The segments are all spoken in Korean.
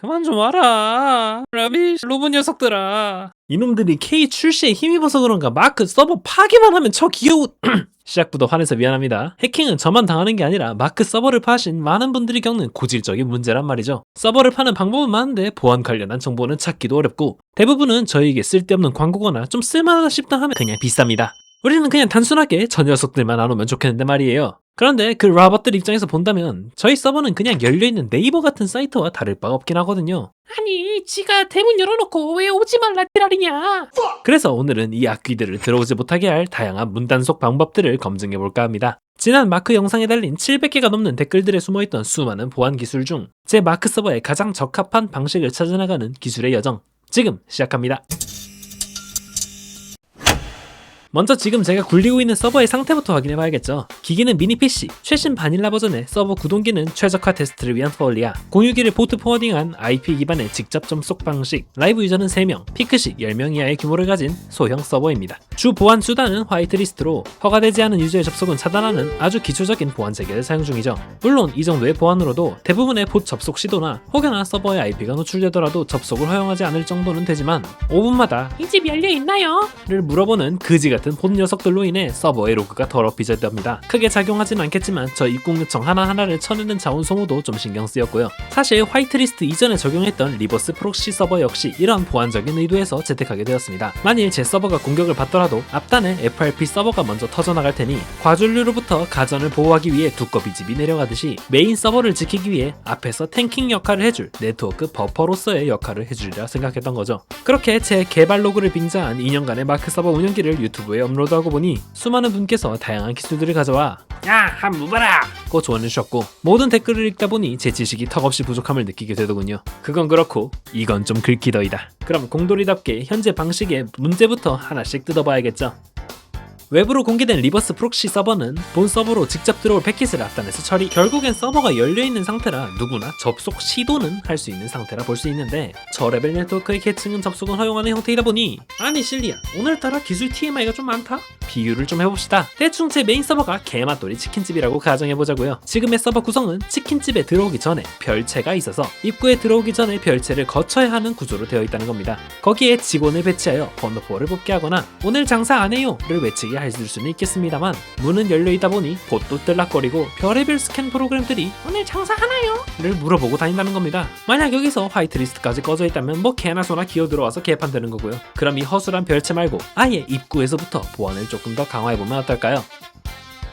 그만 좀 와라. 라비쉬 로봇 녀석들아. 이놈들이 K 출시에 힘입어서 그런가 마크 서버 파기만 하면 저 귀여운 시작부터 화내서 미안합니다. 해킹은 저만 당하는 게 아니라 마크 서버를 파신 많은 분들이 겪는 고질적인 문제란 말이죠. 서버를 파는 방법은 많은데 보안 관련한 정보는 찾기도 어렵고 대부분은 저희에게 쓸데없는 광고거나 좀 쓸만하다 싶다 하면 그냥 비쌉니다. 우리는 그냥 단순하게 저 녀석들만 안 오면 좋겠는데 말이에요. 그런데 그 로봇들 입장에서 본다면 저희 서버는 그냥 열려있는 네이버 같은 사이트와 다를 바가 없긴 하거든요. 아니 지가 대문 열어놓고 왜 오지 말라 지랄이냐. 그래서 오늘은 이 악귀들을 들어오지 못하게 할 다양한 문단속 방법들을 검증해볼까 합니다. 지난 마크 영상에 달린 700개가 넘는 댓글들에 숨어있던 수많은 보안 기술 중 제 마크 서버에 가장 적합한 방식을 찾아나가는 기술의 여정, 지금 시작합니다. 먼저 지금 제가 굴리고 있는 서버의 상태부터 확인해봐야겠죠. 기기는 미니 PC, 최신 바닐라 버전의 서버 구동기는 최적화 테스트를 위한 폴리아, 공유기를 보트 포워딩한 IP 기반의 직접 접속 방식, 라이브 유저는 3명, 피크시 10명 이하의 규모를 가진 소형 서버입니다. 주 보안 수단은 화이트리스트로 허가되지 않은 유저의 접속은 차단하는 아주 기초적인 보안 체계를 사용 중이죠. 물론 이 정도의 보안으로도 대부분의 봇 접속 시도나 혹여나 서버의 IP가 노출되더라도 접속을 허용하지 않을 정도는 되지만 5분마다 이 집 열려있나요? 를 물어보는 그지 같은 본 녀석들로 인해 서버의 로그가 더럽혀져 있답니다. 크게 작용하진 않겠지만 저 입국 요청 하나하나를 쳐내는 자원 소모도 좀 신경 쓰였고요. 사실 화이트리스트 이전에 적용했던 리버스 프록시 서버 역시 이런 보안적인 의도에서 채택하게 되었습니다. 만일 제 서버가 공격을 받더라도 앞단에 FRP 서버가 먼저 터져나갈 테니 과전류로부터 가전을 보호하기 위해 두꺼비 집이 내려가듯이 메인 서버를 지키기 위해 앞에서 탱킹 역할을 해줄 네트워크 버퍼로서의 역할을 해주리라 생각했던 거죠. 그렇게 제 개발 로그를 빙자한 2년간의 마크 서버 운영기를 유튜브에 업로드하고 보니 수많은 분께서 다양한 기술들을 가져와 야 한번 봐라 고 조언해주셨고 모든 댓글을 읽다 보니 제 지식이 턱없이 부족함을 느끼게 되더군요. 그건 그렇고 이건 좀 긁히더이다. 그럼 공돌이답게 현재 방식의 문제부터 하나씩 뜯어봐야겠죠. 외부로 공개된 리버스 프록시 서버는 본 서버로 직접 들어올 패킷을 앞단에서 처리, 결국엔 서버가 열려있는 상태라 누구나 접속 시도는 할 수 있는 상태라 볼 수 있는데 저레벨 네트워크의 계층은 접속을 허용하는 형태이다 보니 아니 실리야 오늘따라 기술 TMI가 좀 많다? 비유를 좀 해봅시다. 대충 제 메인 서버가 개맛돌이 치킨집이라고 가정해보자고요. 지금의 서버 구성은 치킨집에 들어오기 전에 별채가 있어서 입구에 들어오기 전에 별채를 거쳐야 하는 구조로 되어 있다는 겁니다. 거기에 직원을 배치하여 번호표를 뽑게 하거나 오늘 장사 안 해요 를 외치게 할 수는 있겠습니다만 문은 열려있다 보니 봇도 뜰락거리고 별의별 스캔 프로그램들이 오늘 장사하나요? 를 물어보고 다닌다는 겁니다. 만약 여기서 화이트리스트까지 꺼져 있다면 뭐 개나 소나 기어들어와서 개판되는 거고요. 그럼 이 허술한 별채 말고 아예 입구에서부터 보안을 조금 더 강화해보면 어떨까요?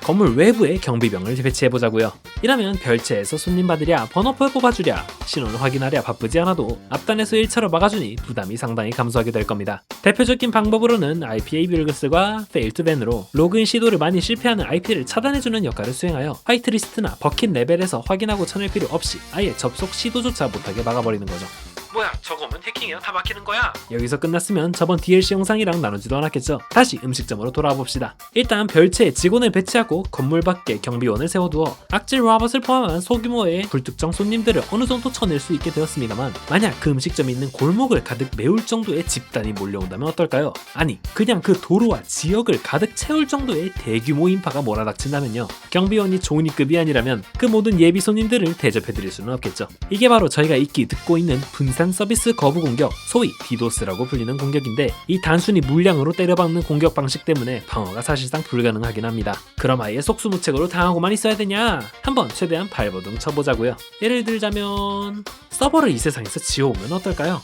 건물 외부에 경비병을 배치해보자고요. 이러면 별채에서 손님 받으랴 번호표 뽑아주랴 신원을 확인하랴 바쁘지 않아도 앞단에서 일차로 막아주니 부담이 상당히 감소하게 될 겁니다. 대표적인 방법으로는 IPA 뷰글스과 Fail to Ban으로 로그인 시도를 많이 실패하는 IP를 차단해주는 역할을 수행하여 화이트리스트나 버킷 레벨에서 확인하고 쳐낼 필요 없이 아예 접속 시도조차 못하게 막아버리는 거죠. 뭐야 저거면 해킹이야? 다 막히는 거야? 여기서 끝났으면 저번 DLC 영상이랑 나누지도 않았겠죠. 다시 음식점으로 돌아와 봅시다. 일단 별채에 직원을 배치하고 건물 밖에 경비원을 세워두어 악질 로봇을 포함한 소규모의 불특정 손님들을 어느 정도 쳐낼 수 있게 되었습니다만 만약 그 음식점이 있는 골목을 가득 메울 정도의 집단이 몰려온다면 어떨까요? 아니 그냥 그 도로와 지역을 가득 채울 정도의 대규모 인파가 몰아닥친다면요. 경비원이 조니급이 아니라면 그 모든 예비 손님들을 대접해드릴 수는 없겠죠. 이게 바로 저희가 익히 듣고 있는 분산 서비스 거부 공격, 소위 디도스라고 불리는 공격인데 이 단순히 물량으로 때려박는 공격 방식 때문에 방어가 사실상 불가능하긴 합니다. 그럼 아예 속수무책으로 당하고만 있어야 되냐? 한번 최대한 발버둥 쳐보자고요. 예를 들자면 서버를 이 세상에서 지워오면 어떨까요?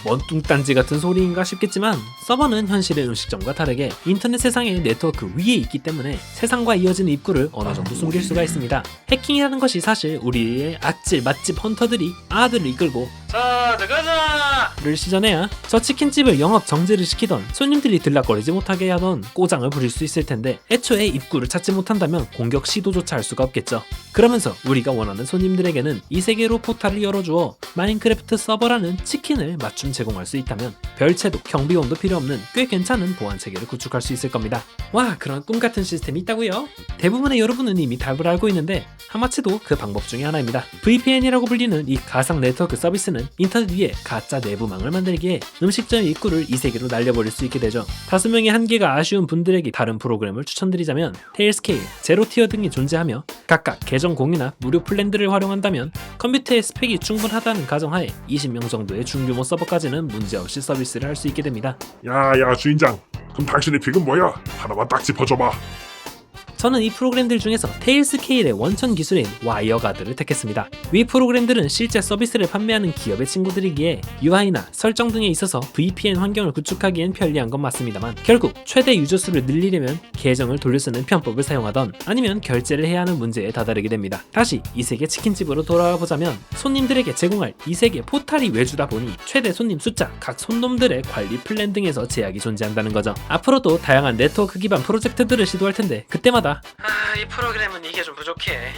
뭔 뚱딴지 같은 소리인가 싶겠지만 서버는 현실의 음식점과 다르게 인터넷 세상의 네트워크 위에 있기 때문에 세상과 이어지는 입구를 어느 정도 숨길 수가 있습니다. 해킹이라는 것이 사실 우리의 악질 맛집 헌터들이 아들을 이끌고 자 가자! 를 시전해야 저 치킨집을 영업 정지를 시키던 손님들이 들락거리지 못하게 하던 꼬장을 부릴 수 있을 텐데 애초에 입구를 찾지 못한다면 공격 시도조차 할 수가 없겠죠. 그러면서 우리가 원하는 손님들에게는 이 세계로 포탈을 열어주어 마인크래프트 서버라는 치킨을 맞춤 제공할 수 있다면 별채도 경비원도 필요 없는 꽤 괜찮은 보안 체계를 구축할 수 있을 겁니다. 와 그런 꿈같은 시스템이 있다고요? 대부분의 여러분은 이미 답을 알고 있는데 하마치도 그 방법 중에 하나입니다. VPN이라고 불리는 이 가상 네트워크 서비스는 세계는 인터넷 위에 가짜 내부망을 만들기에 음식점 입구를 이 세계로 날려버릴 수 있게 되죠. 다수 명의 한계가 아쉬운 분들에게 다른 프로그램을 추천드리자면 테일스케일, 제로티어 등이 존재하며 각각 계정 공유나 무료 플랜들을 활용한다면 컴퓨터의 스펙이 충분하다는 가정하에 20명 정도의 중규모 서버까지는 문제없이 서비스를 할 수 있게 됩니다. 야야 주인장, 그럼 당신의 픽은 뭐야? 하나만 딱 짚어줘봐. 저는 이 프로그램들 중에서 테일스케일의 원천 기술인 와이어가드를 택했습니다. 위 프로그램들은 실제 서비스를 판매하는 기업의 친구들이기에 UI나 설정 등에 있어서 VPN 환경을 구축하기엔 편리한 건 맞습니다만 결국 최대 유저 수를 늘리려면 계정을 돌려 쓰는 편법을 사용하던 아니면 결제를 해야 하는 문제에 다다르게 됩니다. 다시 이세계 치킨집으로 돌아와 보자면 손님들에게 제공할 이세계 포탈이 외주다 보니 최대 손님 숫자, 각 손놈들의 관리 플랜 등에서 제약이 존재한다는 거죠. 앞으로도 다양한 네트워크 기반 프로젝트들을 시도할 텐데 그때마다 이 프로그램은 이게 좀 부족해.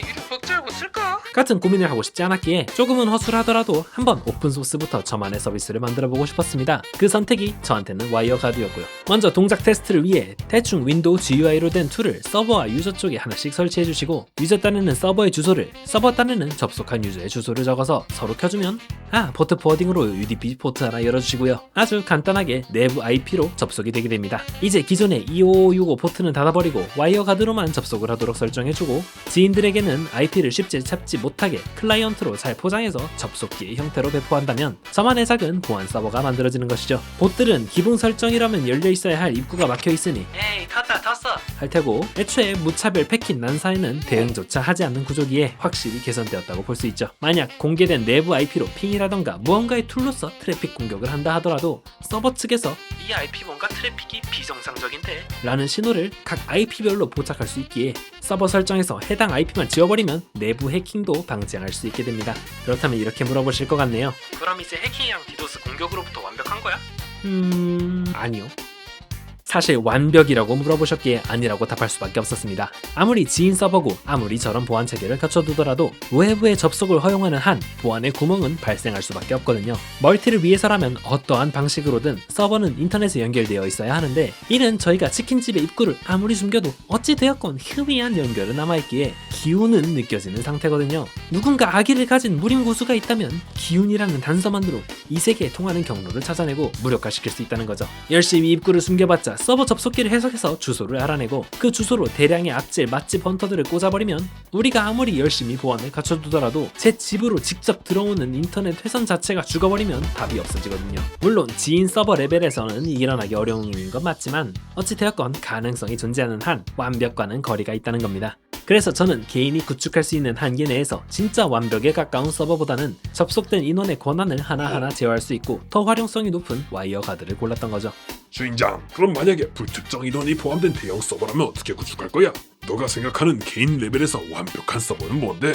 이거 복제하고 쓸까? 같은 고민을 하고 싶지 않았기에 조금은 허술하더라도 한번 오픈소스부터 저만의 서비스를 만들어보고 싶었습니다. 그 선택이 저한테는 와이어가드였고요. 먼저 동작 테스트를 위해 대충 윈도우 GUI로 된 툴을 서버와 유저 쪽에 하나씩 설치해주시고 유저 딴에는 서버의 주소를, 서버 딴에는 접속한 유저의 주소를 적어서 서로 켜주면 포트 포워딩으로 UDP 포트 하나 열어주시고요. 아주 간단하게 내부 IP로 접속이 되게 됩니다. 이제 기존의 25565 포트는 닫아버리고 와이어가드로만 접속을 하도록 설정해주고 지인들에게는 IP를 쉽게 찾지 못하게 클라이언트로 잘 포장해서 접속기의 형태로 배포한다면 저만의 작은 보안 서버가 만들어지는 것이죠. 봇들은 기본 설정이라면 열려있어야 할 입구가 막혀있으니 에이 탔다 탔어 할 테고 애초에 무차별 패킷 난사에는 대응조차 하지 않는 구조기에 확실히 개선되었다고 볼 수 있죠. 만약 공개된 내부 IP로 핑이라던가 무언가의 툴로서 트래픽 공격을 한다 하더라도 서버 측에서 이 IP 뭔가 트래픽이 비정상적인데 라는 신호를 각 IP별로 포착할 수 있기에 서버 설정에서 해당 IP만 지워버리면 내부 해킹도 방지할 수 있게 됩니다. 그렇다면 이렇게 물어보실 것 같네요. 그럼 이제 해킹이랑 디도스 공격으로부터 완벽한 거야? 아니요. 사실 완벽이라고 물어보셨기에 아니라고 답할 수밖에 없었습니다. 아무리 지인 서버고 아무리 저런 보안 체계를 갖춰두더라도 외부의 접속을 허용하는 한 보안의 구멍은 발생할 수밖에 없거든요. 멀티를 위해서라면 어떠한 방식으로든 서버는 인터넷에 연결되어 있어야 하는데 이는 저희가 치킨집의 입구를 아무리 숨겨도 어찌되었건 희미한 연결은 남아있기에 기운은 느껴지는 상태거든요. 누군가 악의를 가진 무림고수가 있다면 기운이라는 단서만으로 이 세계에 통하는 경로를 찾아내고 무력화시킬 수 있다는 거죠. 열심히 입구를 숨겨봤자 서버 접속기를 해석해서 주소를 알아내고 그 주소로 대량의 악질 맛집 헌터들을 꽂아버리면 우리가 아무리 열심히 보안을 갖춰두더라도 제 집으로 직접 들어오는 인터넷 회선 자체가 죽어버리면 답이 없어지거든요. 물론 지인 서버 레벨에서는 일어나기 어려운 일인 건 맞지만 어찌되었건 가능성이 존재하는 한 완벽과는 거리가 있다는 겁니다. 그래서 저는 개인이 구축할 수 있는 한계 내에서 진짜 완벽에 가까운 서버보다는 접속된 인원의 권한을 하나하나 제어할 수 있고 더 활용성이 높은 와이어가드를 골랐던 거죠. 주인장, 그럼 만약에 불특정 인원이 포함된 대형 서버라면 어떻게 구축할 거야? 너가 생각하는 개인 레벨에서 완벽한 서버는 뭔데?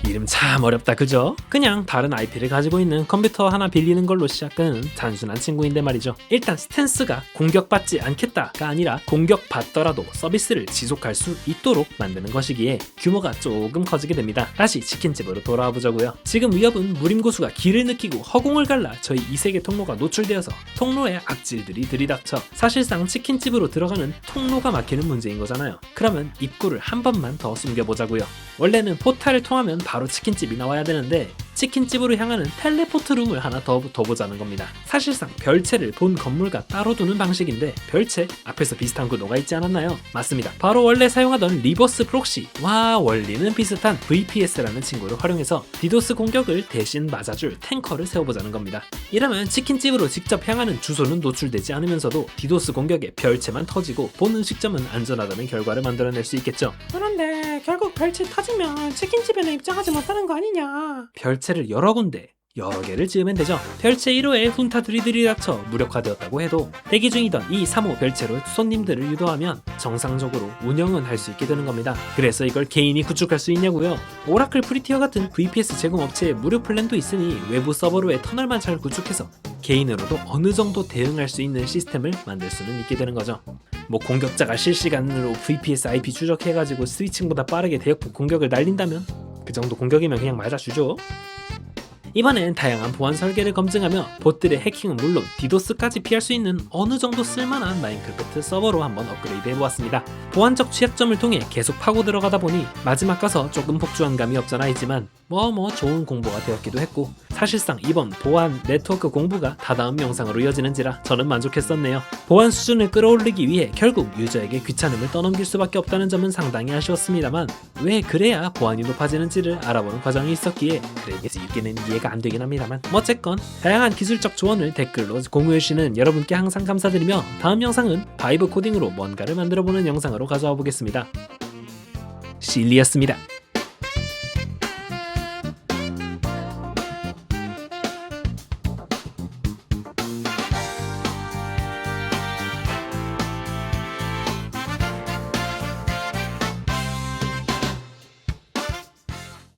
이름 참 어렵다 그죠? 그냥 다른 IP를 가지고 있는 컴퓨터 하나 빌리는 걸로 시작하는 단순한 친구인데 말이죠. 일단 스탠스가 공격받지 않겠다가 아니라 공격받더라도 서비스를 지속할 수 있도록 만드는 것이기에 규모가 조금 커지게 됩니다. 다시 치킨집으로 돌아와 보자고요. 지금 위협은 무림고수가 길을 느끼고 허공을 갈라 저희 이세계 통로가 노출되어서 통로에 악질들이 들이닥쳐 사실상 치킨집으로 들어가는 통로가 막히는 문제인 거잖아요. 그러면 입구를 한 번만 더 숨겨보자고요. 원래는 포탈을 통하면 바로 치킨집이 나와야 되는데 치킨집으로 향하는 텔레포트 룸을 하나 더 보자는 겁니다. 사실상 별채를 본 건물과 따로 두는 방식인데 별채 앞에서 비슷한 구도가 있지 않았나요? 맞습니다. 바로 원래 사용하던 리버스 프록시와 원리는 비슷한 VPS라는 친구를 활용해서 디도스 공격을 대신 맞아줄 탱커를 세워보자는 겁니다. 이러면 치킨집으로 직접 향하는 주소는 노출되지 않으면서도 디도스 공격에 별채만 터지고 본 음식점은 안전하다는 결과를 만들어낼 수 있겠죠. 그런데 결국 별채 터지면 치킨집에는 입장하지 못하는 거 아니냐? 별채를 여러 군데 여러 개를 지으면 되죠. 별채 1호에 훈타들이 들이닥쳐 무력화되었다고 해도 대기 중이던 이 3호 별채로 손님들을 유도하면 정상적으로 운영은 할 수 있게 되는 겁니다. 그래서 이걸 개인이 구축할 수 있냐고요? 오라클 프리티어 같은 VPS 제공업체의 무료 플랜도 있으니 외부 서버로의 터널만 잘 구축해서 개인으로도 어느 정도 대응할 수 있는 시스템을 만들 수는 있게 되는 거죠. 뭐 공격자가 실시간으로 VPS IP 추적해가지고 스위칭보다 빠르게 대역폭 공격을 날린다면 그 정도 공격이면 그냥 맞아주죠. 이번엔 다양한 보안 설계를 검증하며 봇들의 해킹은 물론 디도스까지 피할 수 있는 어느 정도 쓸만한 마인크래프트 서버로 한번 업그레이드 해보았습니다. 보안적 취약점을 통해 계속 파고 들어가다 보니 마지막 가서 조금 복주한 감이 없잖아 있지만 뭐 좋은 공부가 되었기도 했고, 사실상 이번 보안 네트워크 공부가 다다음 영상으로 이어지는지라 저는 만족했었네요. 보안 수준을 끌어올리기 위해 결국 유저에게 귀찮음을 떠넘길 수밖에 없다는 점은 상당히 아쉬웠습니다만, 왜 그래야 보안이 높아지는지를 알아보는 과정이 있었기에 그래야지 이게는 이해가 안 되긴 합니다만, 어쨌건 다양한 기술적 조언을 댓글로 공유해주시는 여러분께 항상 감사드리며, 다음 영상은 바이브 코딩으로 뭔가를 만들어보는 영상으로 가져와 보겠습니다. 실리였습니다.